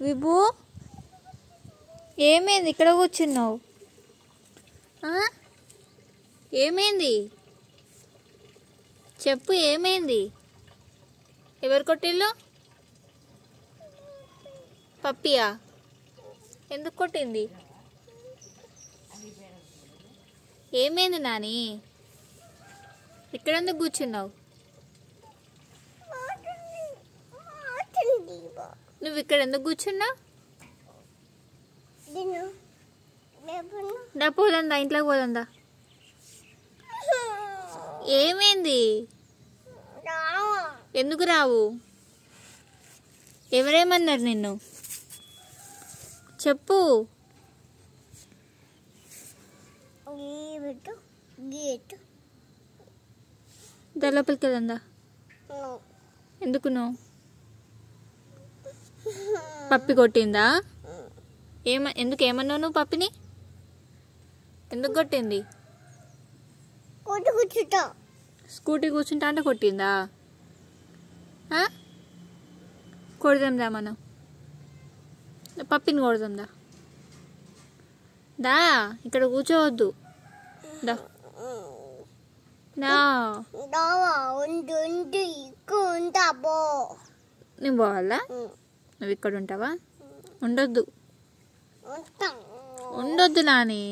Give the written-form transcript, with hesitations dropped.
విభూ ఏమైంది ఇక్కడ కూర్చున్నావు? ఏమైంది చెప్పు, ఏమైంది? ఎవరు కొట్టిల్లు? పప్పియా? ఎందుకు కొట్టింది? ఏమైంది నాని? ఇక్కడ ఎందుకు కూర్చున్నావు? నువ్వు ఇక్కడ ఎందుకు కూర్చున్నావు? పోదందా, ఇంట్లోకి పోదందా? ఏమైంది? ఎందుకు రావు? ఎవరేమన్నారు నిన్ను? చెప్పు. లోపలికి వెళ్దా? ఎందుకు? నువ్వు పప్పి కొట్టిందా? ఎందుకు ఏమన్నావు నువ్వు? పప్పిని ఎందుకు కొట్టింది? స్కూటీ కూర్చుంటా అంటే కొట్టిందా? కొడదాందా మనం? పప్పిని కొడదాందా? దా, ఇక్కడ కూర్చోవద్దు. దా నేను పోవాలా? నువ్వు ఇక్కడ ఉంటావా? ఉండొద్దు, ఉండొద్దు నాని.